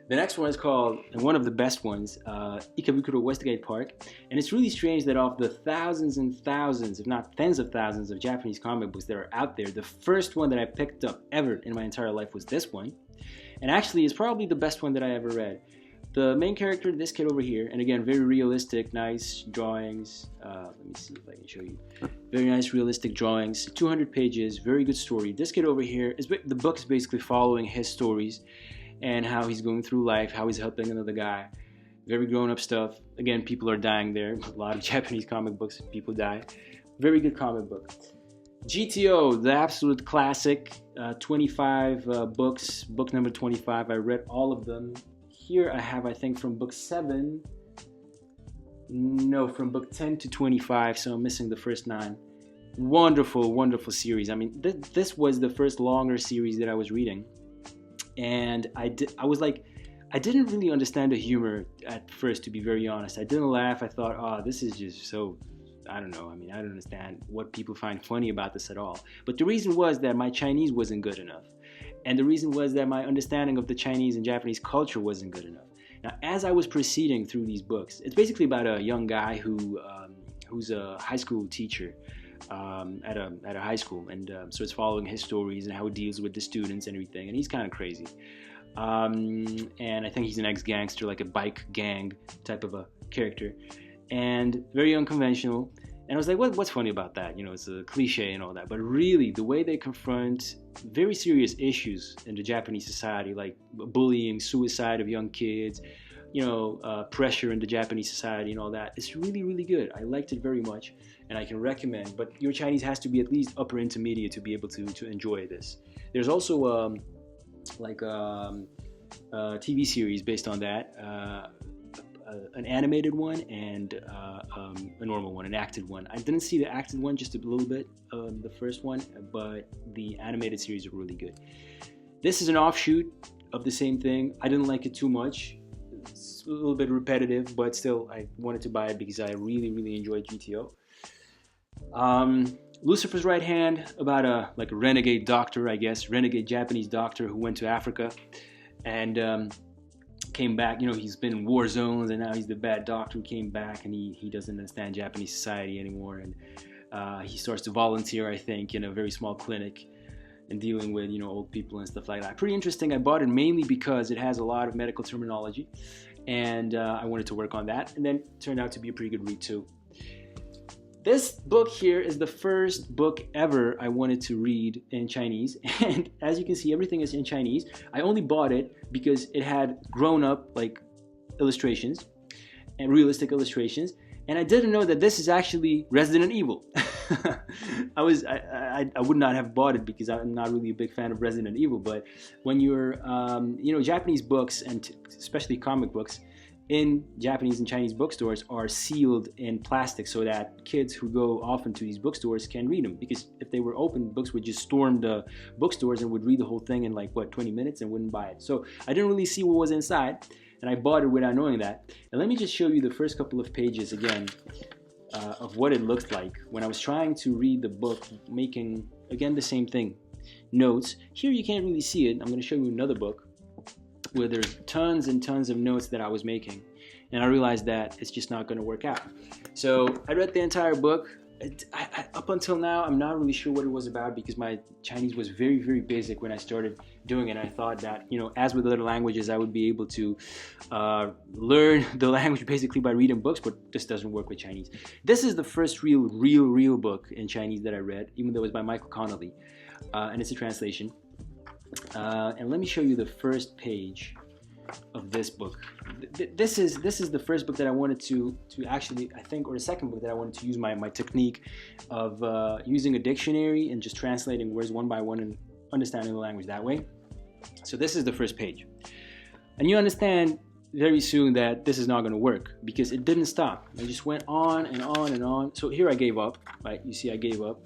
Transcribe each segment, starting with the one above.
The next one is called, and one of the best ones, Ikebukuro West Park. And it's really strange that of the thousands and thousands, if not tens of thousands of Japanese comic books that are out there, the first one that I picked up ever in my entire life was this one. And actually, it's probably the best one that I ever read. The main character, this kid over here, and again, very realistic, nice drawings. Let me see if I can show you. Very nice, realistic drawings, 200 pages, very good story. This kid over here, the book is basically following his stories and how he's going through life, how he's helping another guy. Very grown-up stuff. Again, people are dying there. A lot of Japanese comic books, people die. Very good comic book. GTO, the absolute classic. 25 books. Book number 25. I read all of them. Here I have, I think, from book 7. No, from book 10 to 25, so I'm missing the first 9. Wonderful, wonderful series. I mean, this was the first longer series that I was reading. And I was like, I didn't really understand the humor at first, to be very honest. I didn't laugh. I thought, oh, this is just so, I don't know. I mean, I don't understand what people find funny about this at all. But the reason was that my Chinese wasn't good enough. And the reason was that my understanding of the Chinese and Japanese culture wasn't good enough. Now, as I was proceeding through these books, it's basically about a young guy who's a high school teacher at a high school, and so it's following his stories and how he deals with the students and everything, and he's kind of crazy. And I think he's an ex-gangster, like a bike gang type of a character, and very unconventional. And I was like, what's funny about that? You know, it's a cliche and all that, but really the way they confront very serious issues in the Japanese society, like bullying, suicide of young kids, you know, pressure in the Japanese society and all that, it's really, really good. I liked it very much, and I can recommend, but your Chinese has to be at least upper intermediate to be able to enjoy this. There's also a TV series based on that, an animated one and a normal one, an acted one. I didn't see the acted one, just a little bit, the first one, but the animated series are really good. This is an offshoot of the same thing. I didn't like it too much. It's a little bit repetitive, but still I wanted to buy it because I really, really enjoyed GTO. Lucifer's Right Hand, about a renegade doctor, I guess, renegade Japanese doctor who went to Africa and came back. You know, he's been in war zones, and now he's the bad doctor who came back, and he doesn't understand Japanese society anymore, and he starts to volunteer, I think, in a very small clinic and dealing with, you know, old people and stuff like that. Pretty interesting. I bought it mainly because it has a lot of medical terminology, and I wanted to work on that, and then it turned out to be a pretty good read too. This book here is the first book ever I wanted to read in Chinese, and as you can see, everything is in Chinese. I only bought it because it had grown-up illustrations and realistic illustrations, and I didn't know that this is actually Resident Evil. I would not have bought it because I'm not really a big fan of Resident Evil, but when you're, you know, Japanese books, and especially comic books, in Japanese and Chinese bookstores are sealed in plastic so that kids who go often to these bookstores can read them, because if they were open, books would just storm the bookstores and would read the whole thing in 20 minutes and wouldn't buy it. So I didn't really see what was inside, and I bought it without knowing that. And let me just show you the first couple of pages again of what it looked like when I was trying to read the book, making again the same thing, notes. Here you can't really see it. I'm going to show you another book where there's tons and tons of notes that I was making, and I realized that it's just not going to work out. So I read the entire book. Up until now, I'm not really sure what it was about because my Chinese was very, very basic when I started doing it. I thought that, you know, as with other languages, I would be able to learn the language basically by reading books, but this doesn't work with Chinese. This is the first real book in Chinese that I read, even though it was by Michael Connolly, and it's a translation. And let me show you the first page of this book. This is the first book that I wanted to actually, I think, or the second book that I wanted to use my technique of using a dictionary and just translating words one by one and understanding the language that way. So this is the first page. And you understand very soon that this is not going to work because it didn't stop. I just went on and on and on. So here I gave up, right? You see I gave up.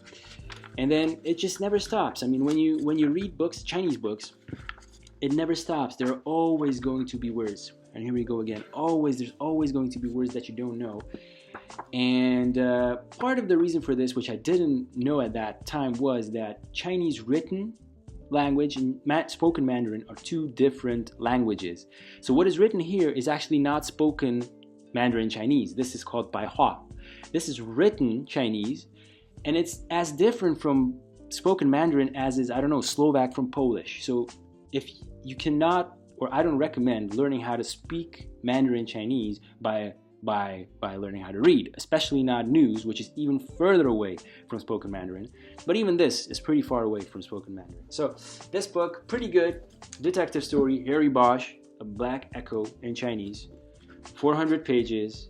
And then it just never stops. I mean, when you read books, Chinese books, it never stops. There are always going to be words. And here we go again. There's always going to be words that you don't know. And part of the reason for this, which I didn't know at that time, was that Chinese written language and spoken Mandarin are two different languages. So what is written here is actually not spoken Mandarin Chinese. This is called Baihua. This is written Chinese, and it's as different from spoken Mandarin as is, I don't know, Slovak from Polish. So if you cannot, or I don't recommend learning how to speak Mandarin Chinese by learning how to read, especially not news, which is even further away from spoken Mandarin. But even this is pretty far away from spoken Mandarin. So this book, pretty good. Detective story, Harry Bosch, A Black Echo in Chinese. 400 pages.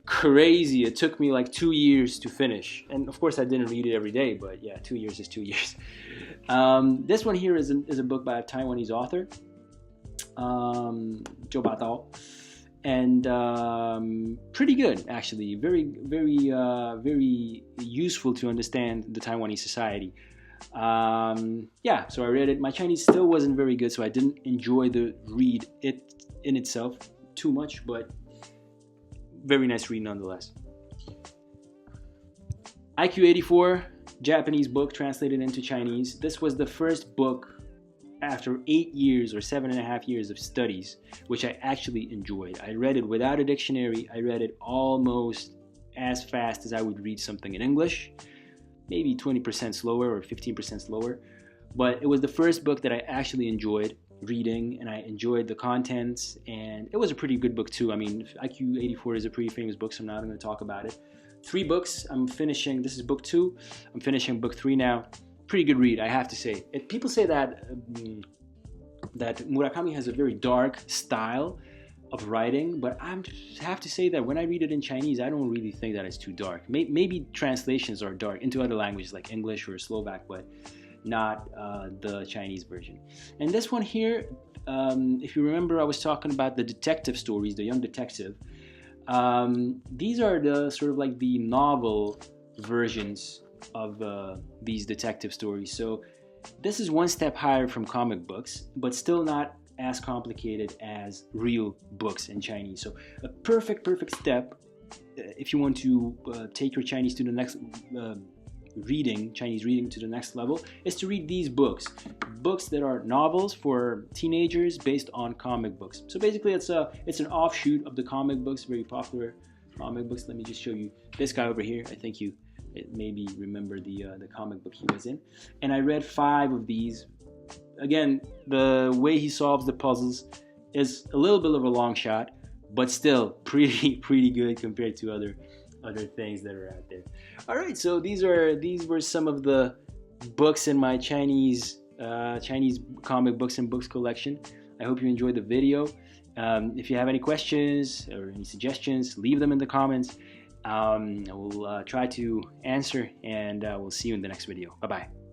Crazy. It took me like 2 years to finish. And of course I didn't read it every day, but yeah, 2 years is 2 years. This one here is a book by a Taiwanese author, Zhou Badao. And pretty good, actually. Very, very, very useful to understand the Taiwanese society. Yeah, so I read it. My Chinese still wasn't very good, so I didn't enjoy the read it in itself too much, but very nice read nonetheless. IQ 84, Japanese book translated into Chinese. This was the first book after 8 years or 7.5 years of studies, which I actually enjoyed. I read it without a dictionary. I read it almost as fast as I would read something in English, maybe 20% slower or 15% slower. But it was the first book that I actually enjoyed reading, and I enjoyed the contents, and it was a pretty good book too. I mean, IQ 84 is a pretty famous book, so I'm not going to talk about it. 3 books I'm finishing. This is book 2. I'm finishing book 3 now. Pretty good read, I have to say. People say that Murakami has a very dark style of writing, but I have to say that when I read it in Chinese, I don't really think that it's too dark. Maybe translations are dark into other languages like English or Slovak, but not the Chinese version. And this one here, if you remember, I was talking about the detective stories, the young detective. These are the sort of like the novel versions of these detective stories. So this is one step higher from comic books, but still not as complicated as real books in Chinese. So a perfect step if you want to take your Chinese to the next Chinese reading to the next level, is to read these books that are novels for teenagers based on comic books. So basically it's an offshoot of the comic books, very popular comic books. Let me just show you this guy over here. I think you maybe remember the comic book he was in. And I read 5 of these. Again, the way he solves the puzzles is a little bit of a long shot, but still pretty good compared to other things that are out there. All right, so these were some of the books in my Chinese comic books and books collection. I hope you enjoyed the video. If you have any questions or any suggestions, leave them in the comments. I will try to answer, and we'll see you in the next video. Bye-bye.